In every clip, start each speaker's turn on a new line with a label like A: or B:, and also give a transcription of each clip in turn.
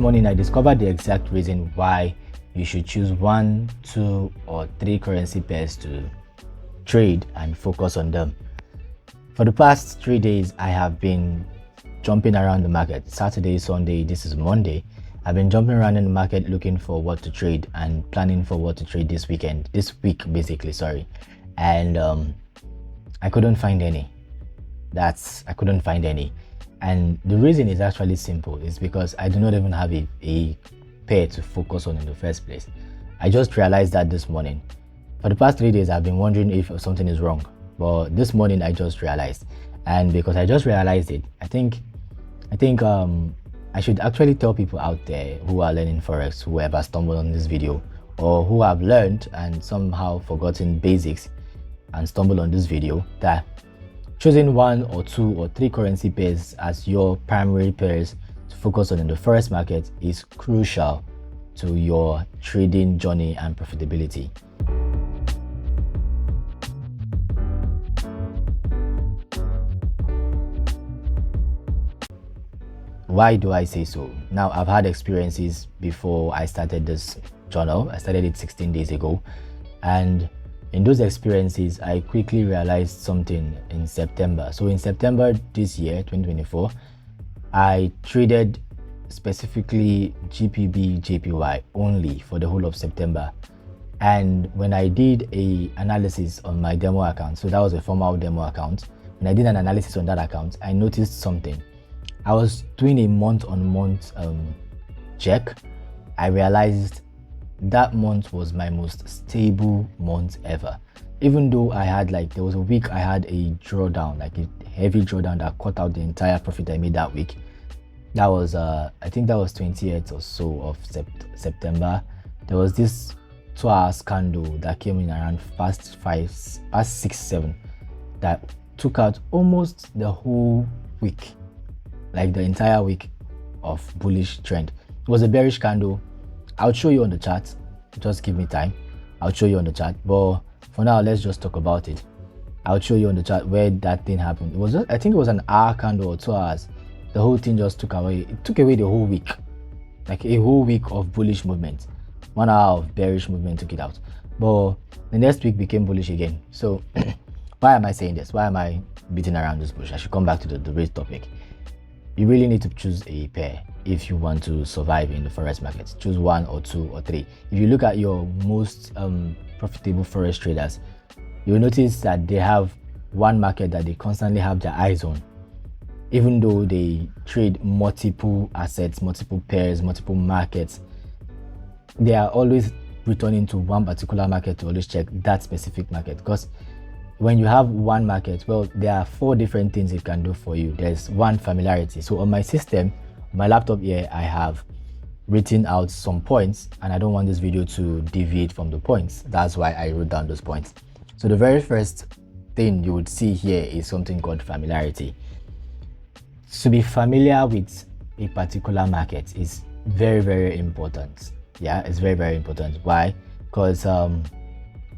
A: morning I discovered the exact reason why you should choose 1, 2 or 3 currency pairs to trade and focus on them. For the past 3 days I have been jumping around the market. Saturday, Sunday, this is Monday. I've been jumping around in the market looking for what to trade and planning for what to trade this week basically, sorry. And I couldn't find any. I couldn't find any. And the reason is actually simple. It's because I do not even have a pair to focus on in the first place. I just realized that this morning. For the past 3 days, I've been wondering if something is wrong. But this morning, I just realized. And because I just realized it, I think I should actually tell people out there who are learning Forex, who ever stumbled on this video, or who have learned and somehow forgotten basics and stumbled on this video, that choosing 1 or 2 or 3 currency pairs as your primary pairs to focus on in the Forex market is crucial to your trading journey and profitability. Why do I say so? Now, I've had experiences before I started this journal. I started it 16 days ago, and in those experiences, I quickly realized something in September. So in September this year, 2024, I traded specifically GPB, JPY only for the whole of September. And when I did a analysis on my demo account, so that was a formal demo account, when I did an analysis on that account, I noticed something. I was doing a month-on-month check. I realized that month was my most stable month ever. Even though I had there was a week I had a drawdown, like a heavy drawdown that cut out the entire profit I made that week. That was I think that was 28th or so of September. There was this 2-hour candle that came in around past 6, 7 that took out almost the whole week, like the entire week of bullish trend. It was a bearish candle. I'll show you on the chart. Just give me time. I'll show you on the chart. But for now, let's just talk about it. I'll show you on the chart where that thing happened. It was I think it was an hour candle or 2 hours. The whole thing just took away. It took away the whole week, like a whole week of bullish movement. 1 hour of bearish movement took it out. But the next week became bullish again. So why am I saying this? Why am I beating around this bush? I should come back to the real topic. You really need to choose a pair if you want to survive in the Forex market. Choose 1 or 2 or 3. If you look at your most profitable Forex traders, you'll notice that they have one market that they constantly have their eyes on. Even though they trade multiple assets, multiple pairs, multiple markets, they are always returning to one particular market to always check that specific market. Because when you have one market, well, there are 4 different things it can do for you. There's 1, familiarity. So on my system, my laptop here, I have written out some points, and I don't want this video to deviate from the points. That's why I wrote down those points. So the very first thing you would see here is something called familiarity. To be familiar with a particular market is very, very important. Yeah, it's very, very important. Why? Because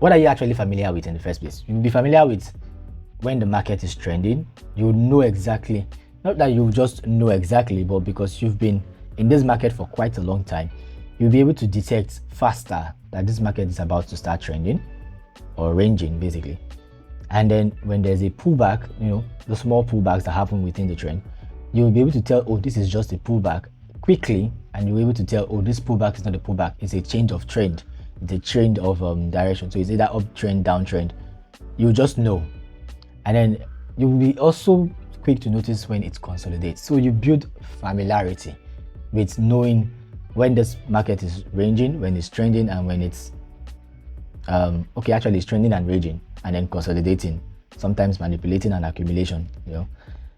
A: what are you actually familiar with in the first place? You'll be familiar with when the market is trending. You know exactly, not that you just know exactly, but because you've been in this market for quite a long time, you'll be able to detect faster that this market is about to start trending or ranging basically. And then when there's a pullback, the small pullbacks that happen within the trend, you'll be able to tell, oh, this is just a pullback quickly, and you'll be able to tell, oh, this pullback is not a pullback, it's a change of trend. It's a trend of direction. So it's either uptrend, downtrend. You just know. And then you'll be also quick to notice when it consolidates. So you build familiarity with knowing when this market is ranging, when it's trending, and when it's it's trending and ranging, and then consolidating, sometimes manipulating and accumulation.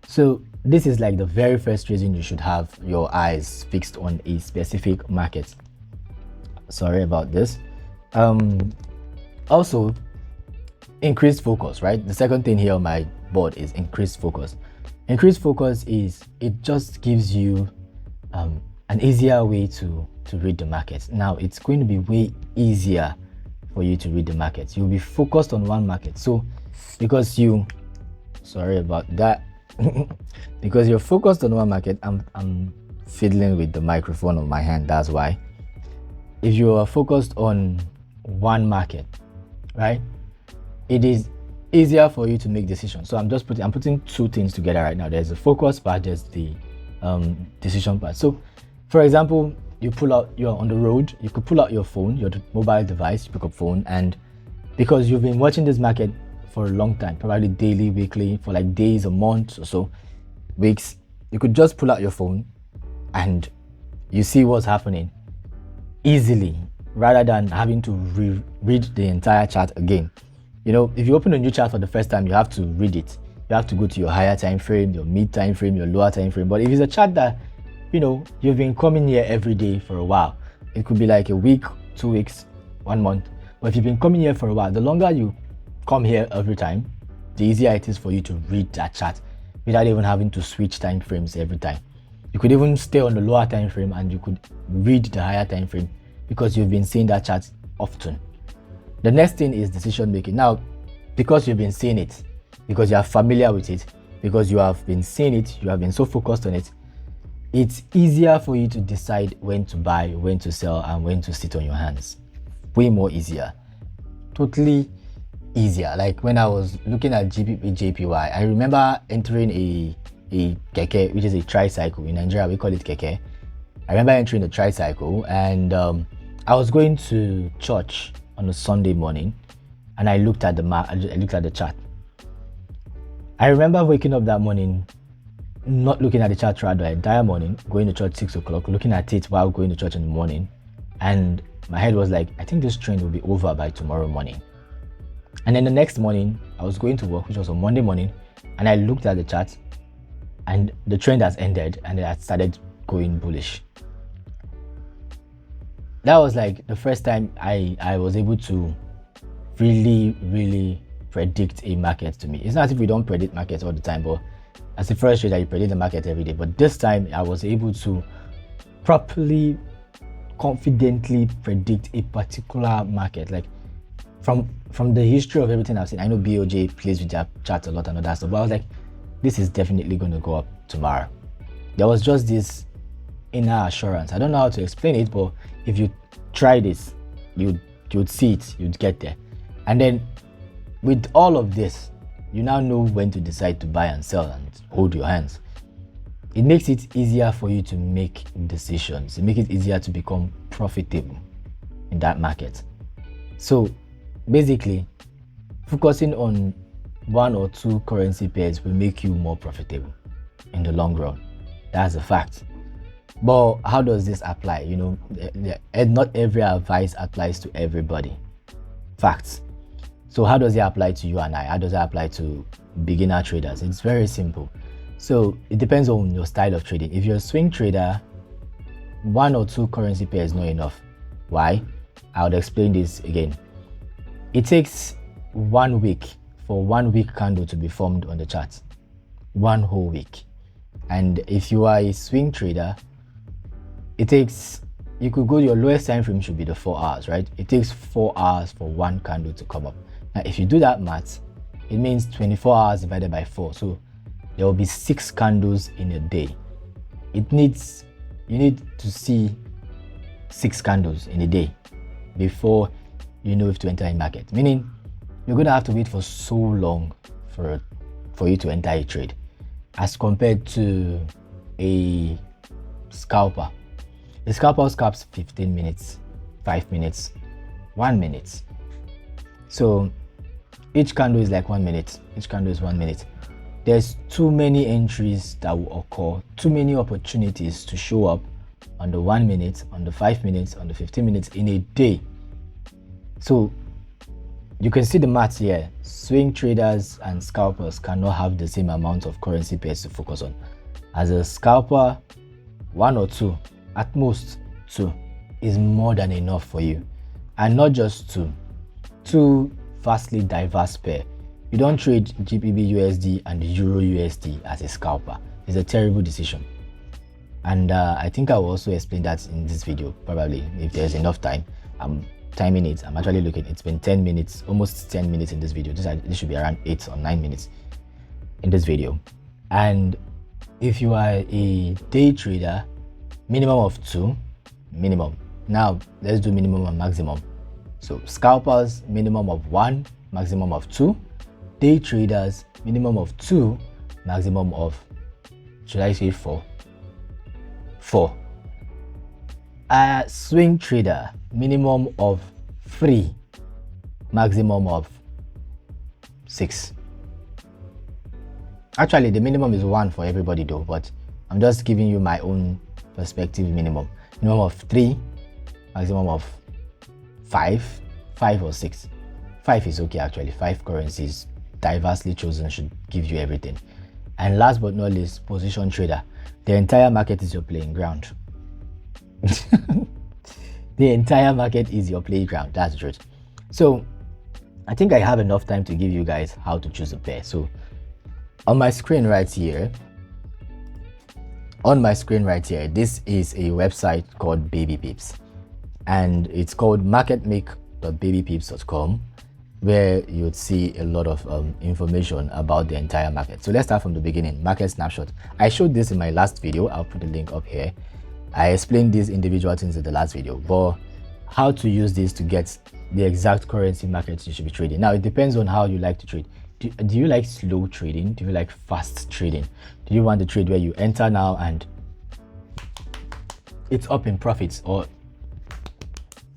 A: So this is like the very first reason you should have your eyes fixed on a specific market. Sorry about this. Also, increased focus, right? The second thing here on my board is increased focus. Increased focus is, it just gives you an easier way to read the market. Now, it's going to be way easier for you to read the market. You'll be focused on one market. So because sorry about that. Because you're focused on one market, I'm fiddling with the microphone on my hand, that's why. If you are focused on one market, right, it is easier for you to make decisions. So I'm putting two things together right now. There's the focus part, there's the decision part. So for example, you're on the road, you could pull out your phone, your mobile device, you pick up phone, and because you've been watching this market for a long time, probably daily, weekly, for like days, a month or so, weeks, you could just pull out your phone and you see what's happening easily, rather than having to read the entire chart again. You know, if you open a new chart for the first time, you have to read it. You have to go to your higher time frame, your mid time frame, your lower time frame. But if it's a chart that, you know, you've been coming here every day for a while, it could be like a week, 2 weeks, 1 month. But if you've been coming here for a while, the longer you come here every time, the easier it is for you to read that chart without even having to switch time frames every time. You could even stay on the lower time frame and you could read the higher time frame because you've been seeing that chart often. The next thing is decision making. Now, because you've been seeing it, because you are familiar with it, because you have been seeing it, you have been so focused on it, it's easier for you to decide when to buy, when to sell, and when to sit on your hands. Way more easier. Totally easier. Like when I was looking at GBP JPY, I remember entering a keke, which is a tricycle. In Nigeria, we call it keke. I remember entering a tricycle, and I was going to church on a Sunday morning, and I looked at the chart. I remember waking up that morning, not looking at the chart throughout the entire morning, going to church 6 o'clock, looking at it while going to church in the morning, and my head was like, I think this trend will be over by tomorrow morning. And then the next morning, I was going to work, which was on Monday morning, and I looked at the chart, and the trend has ended, and it had started going bullish. That was like the first time I was able to really predict a market to me. It's not as if we don't predict markets all the time, but as a first trader, you predict the market every day. But this time, I was able to properly, confidently predict a particular market. Like from the history of everything I've seen, I know BOJ plays with their charts a lot and all that stuff, but I was like, this is definitely going to go up tomorrow. There was just this inner assurance. I don't know how to explain it, but if you try this, you'd see it, you'd get there. And then with all of this, you now know when to decide to buy and sell and hold your hands. It makes it easier for you to make decisions. It makes it easier to become profitable in that market. So basically, focusing on one or two currency pairs will make you more profitable in the long run. That's a fact. But how does this apply? You know, not every advice applies to everybody. Facts. So how does it apply to you and I? How does it apply to beginner traders? It's very simple. So it depends on your style of trading. If you're a swing trader, one or two currency pairs is not enough. Why? I would explain this again. It takes 1 week for 1 week candle to be formed on the chart. 1 whole week. And if you are a swing trader, you could go, your lowest time frame should be the 4 hours, right? It takes 4 hours for one candle to come up. Now, if you do that math, it means 24 hours divided by 4. So there will be 6 candles in a day. You need to see 6 candles in a day before you know if to enter a market. Meaning, you're going to have to wait for so long for you to enter a trade, as compared to a scalper. A scalper scalps 15 minutes, 5 minutes, 1 minute. So each candle is like 1 minute. Each candle is 1 minute. There's too many entries that will occur, too many opportunities to show up on the 1 minute, on the 5 minutes, on the 15 minutes in a day. So you can see the maths here. Swing traders and scalpers cannot have the same amount of currency pairs to focus on. As a scalper, 1 or 2, at most 2, is more than enough for you. And not just 2 vastly diverse pair. You don't trade GBP USD and Euro USD as a scalper. It's a terrible decision. And I think I will also explain that in this video, probably, if there's enough time. I'm timing it. I'm actually looking. It's been 10 minutes, almost 10 minutes in this video. This should be around 8 or 9 minutes in this video. And if you are a day trader, minimum of 2, minimum. Now let's do minimum and maximum. So scalpers, minimum of 1, maximum of 2. Day traders, minimum of 2, maximum of, should I say 4? 4. A swing trader, minimum of 3, maximum of 6. Actually, the minimum is 1 for everybody though, but I'm just giving you my own perspective. Minimum of 3, maximum of 5 or 6. 5 is okay actually. 5 currencies diversely chosen should give you everything. And last but not least, position trader. The entire market is your playing ground. The entire market is your playground. That's the truth. So I think I have enough time to give you guys how to choose a pair. So on my screen right here, this is a website called Baby Pips, and it's called marketmake.babypips.com, where you would see a lot of information about the entire market. So let's start from the beginning. Market snapshot. I showed this in my last video. I'll put the link up here. I explained these individual things in the last video, but how to use this to get the exact currency markets you should be trading. Now it depends on how you like to trade. Do you like slow trading? Do you like fast trading? Do you want the trade where you enter now and it's up in profits, or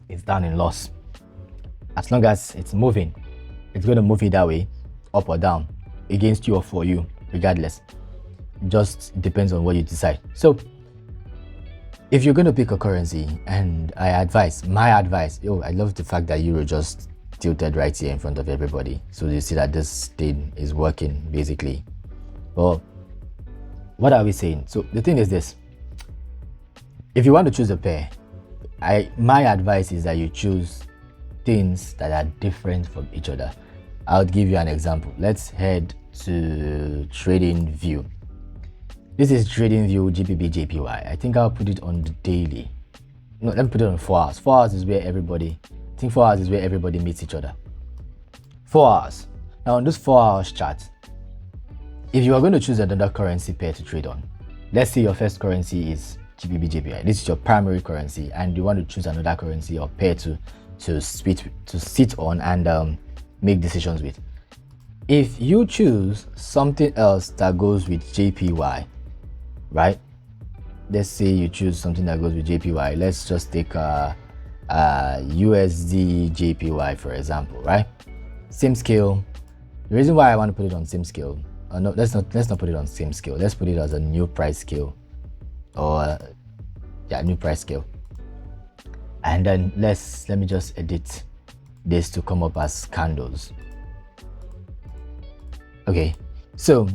A: it's down in loss? As long as it's moving, it's going to move it that way, up or down, against you or for you, regardless. Just depends on what you decide. So if you're going to pick a currency, and my advice, I love the fact that Euro just tilted right here in front of everybody, so you see that this thing is working basically. Well, what are we saying? So the thing is this: if you want to choose a pair, my advice is that you choose things that are different from each other. I'll give you an example. Let's head to Trading View. This is Trading View GBP JPY. I think I'll put it on the daily. No, let me put it on 4 hours. 4 hours is where everybody, I think 4 hours is where everybody meets each other. 4 hours. Now on this 4 hours chart, if you are going to choose another currency pair to trade on, let's say your first currency is GBP JPY. This is your primary currency, and you want to choose another currency or pair to sit on and make decisions with. If you choose something else that goes with JPY, right? Let's say you choose something that goes with JPY. Let's just take USD JPY for example, right? Same scale. The reason why I want to put it on same scale, no, let's not put it on same scale. Let's put it as a new price scale, or new price scale. And then let me just edit this to come up as candles. Okay, so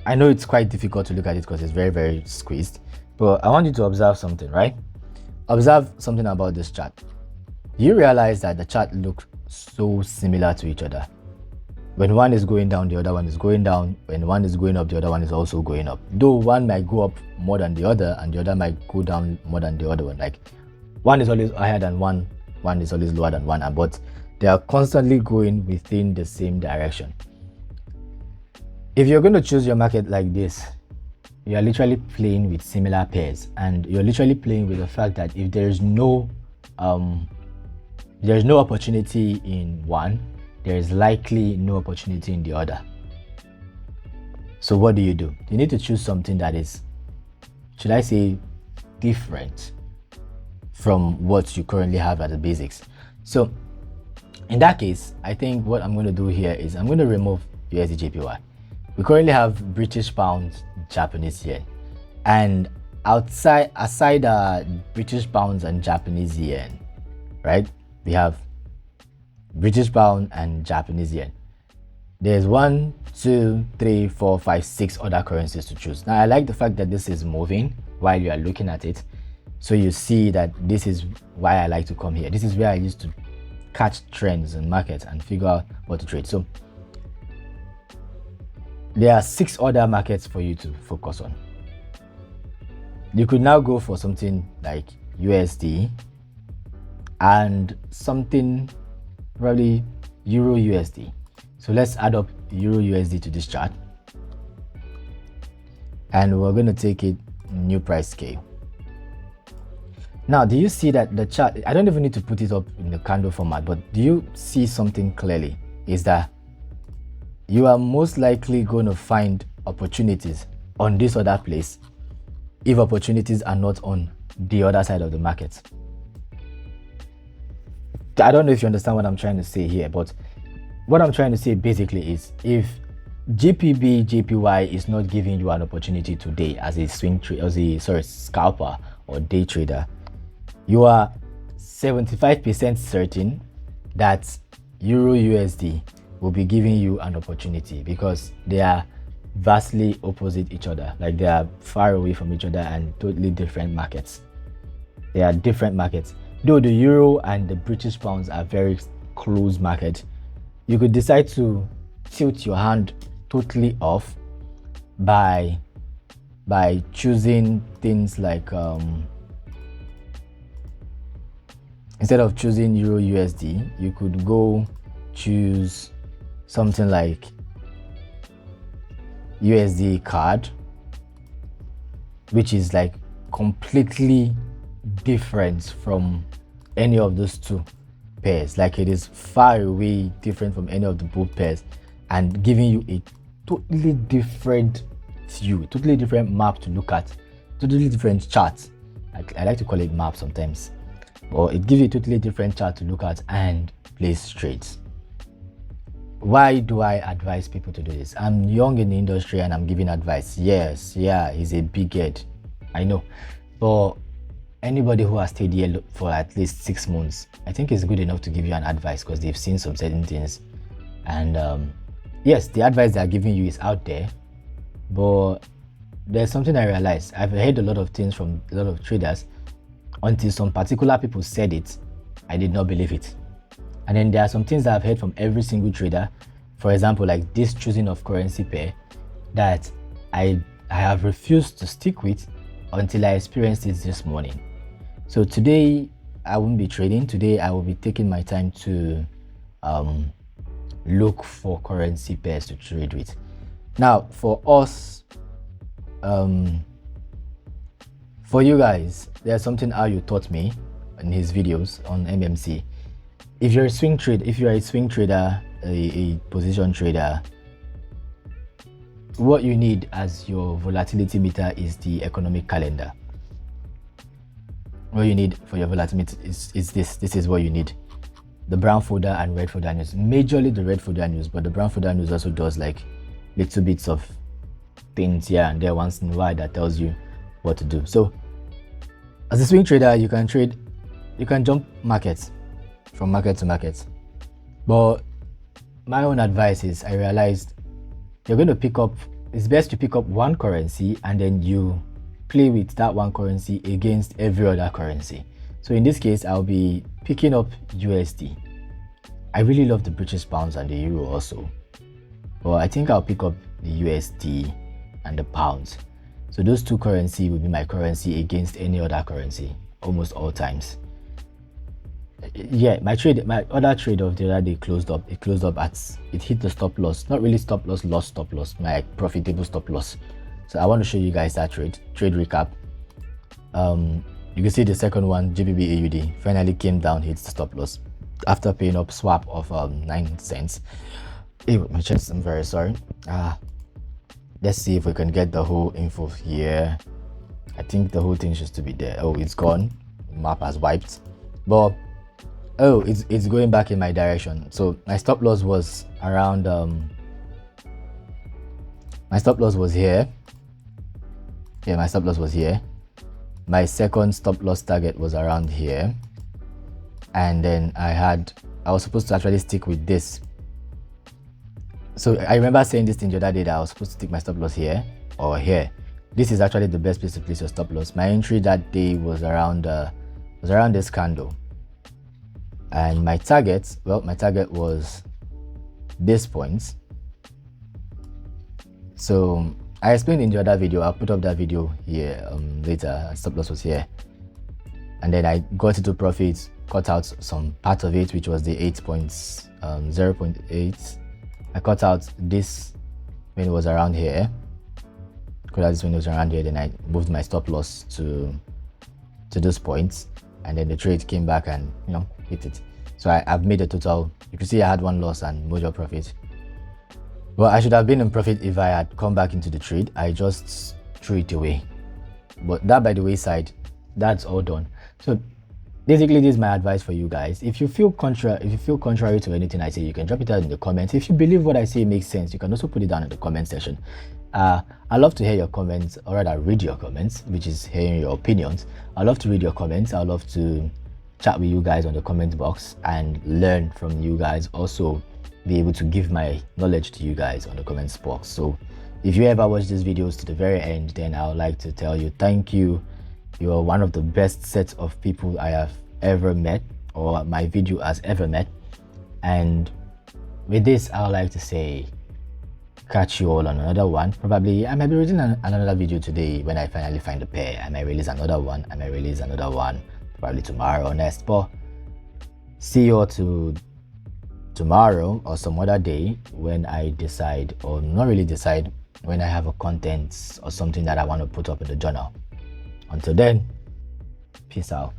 A: I know it's quite difficult to look at it because it's very, very squeezed, but I want you to observe something, right? Observe something about this chart. You realize that the chart looks so similar to each other. When one is going down, the other one is going down. When one is going up, the other one is also going up. Though one might go up more than the other, and the other might go down more than the other one. Like one is always higher than one is always lower than one, but they are constantly going within the same direction. If you're going to choose your market like this, you are literally playing with similar pairs, and you're literally playing with the fact that if there's no opportunity in one, there is likely no opportunity in the other. So what do? You need to choose something that is, should I say, different from what you currently have at the basics. So in that case, I think what I'm going to do here is I'm going to remove USD JPY. We currently have British pounds, Japanese yen, and aside British pounds and Japanese yen, right? We have British pound and Japanese yen. There's 1, 2, 3, 4, 5, 6 other currencies to choose. Now I like the fact that this is moving while you are looking at it, so you see that this is why I like to come here. This is where I used to catch trends in markets and figure out what to trade. So there are 6 other markets for you to focus on. You could now go for something like USD and something probably Euro USD. So let's add up Euro USD to this chart, and we're going to take it new price scale. Now, do you see that the chart, I don't even need to put it up in the candle format, but do you see something clearly? Is that you are most likely going to find opportunities on this other place if opportunities are not on the other side of the market. I don't know if you understand what I'm trying to say here, but what I'm trying to say basically is if GPB, JPY is not giving you an opportunity today as a scalper or day trader, you are 75% certain that Euro USD will be giving you an opportunity because they are vastly opposite each other. Like they are far away from each other and totally different markets. They are different markets. Though the euro and the British pounds are very close market, you could decide to tilt your hand totally off by choosing things like instead of choosing Euro USD, you could go choose something like USD card, which is like completely different from any of those two pairs. Like it is far away different from any of the both pairs and giving you a totally different view, totally different map to look at, totally different chart. I like to call it map sometimes, or it gives you a totally different chart to look at and place trades. Why do I advise people to do this? I'm young in the industry and I'm giving advice. Yes, yeah, he's a big head, I know, but anybody who has stayed here for at least 6 months, I think is good enough to give you an advice because they've seen some certain things. And yes, the advice they are giving you is out there, but there's something I realized. I've heard a lot of things from a lot of traders. Until some particular people said it, I did not believe it. And then there are some things that I've heard from every single trader. For example, like this choosing of currency pair that I have refused to stick with until I experienced it this morning. So today I won't be trading. Today I will be taking my time to look for currency pairs to trade with. Now for us, for you guys, there's something Ayu taught me in his videos on MMC. If you're a swing trader, a position trader, what you need as your volatility meter is the economic calendar. What you need for your volatility is this. This is what you need. The brown folder and red folder news. Majorly the red folder news, but the brown folder news also does like little bits of things here and there once in a while that tells you what to do. So as a swing trader, you can jump markets from market to market. But my own advice is, I realized you're going to it's best to pick up one currency and then you play with that one currency against every other currency. So in this case, I'll be picking up USD. I really love the British pounds and the euro also, but I think I'll pick up the USD and the pounds. So those two currency will be my currency against any other currency almost all times. Yeah, my other trade of the other day closed up. It hit the stop loss. Not really stop loss, lost stop loss, my profitable stop loss. So I want to show you guys that trade recap. You can see the second one, GBP AUD, finally came down, hits the stop loss after paying up swap of 9 cents. Hey, my chest, I'm very sorry. Let's see if we can get the whole info here. I think the whole thing should still be there. Oh, it's gone. Map has wiped. But oh, it's going back in my direction. So my stop loss was around my stop loss was here. Yeah, my stop loss was here. My second stop loss target was around here. And then I was supposed to actually stick with this. So I remember saying this thing the other day that I was supposed to stick my stop loss here or here. This is actually the best place to place your stop loss. My entry that day was around this candle. And my target was this point. So I explained in the other video. I'll put up that video here later. Stop loss was here, and then I got into profits, cut out some part of it, which was the 0.8. I cut out this when it was around here. Then I moved my stop loss to those points. and then the trade came back and hit it. So I've made a total. You can see I had one loss and major profit. Well, I should have been in profit if I had come back into the trade. I just threw it away. But that by the wayside, that's all done. So basically, this is my advice for you guys. If you feel contrary to anything I say, you can drop it out in the comments. If you believe what I say makes sense, you can also put it down in the comment section. I love to hear your comments, or rather read your comments, which is hearing your opinions. I love to read your comments. I love to chat with you guys on the comment box and learn from you guys. Also be able to give my knowledge to you guys on the comments box. So if you ever watch these videos to the very end, then I would like to tell you thank you. You are one of the best sets of people I have ever met, or my video has ever met. And with this, I would like to say catch you all on another one. Probably I might be releasing another video today. When I finally find a pair, I might release another one. Probably tomorrow or next. But see you all tomorrow or some other day when I decide, or not really decide, when I have a content or something that I want to put up in the journal. Until then, peace out.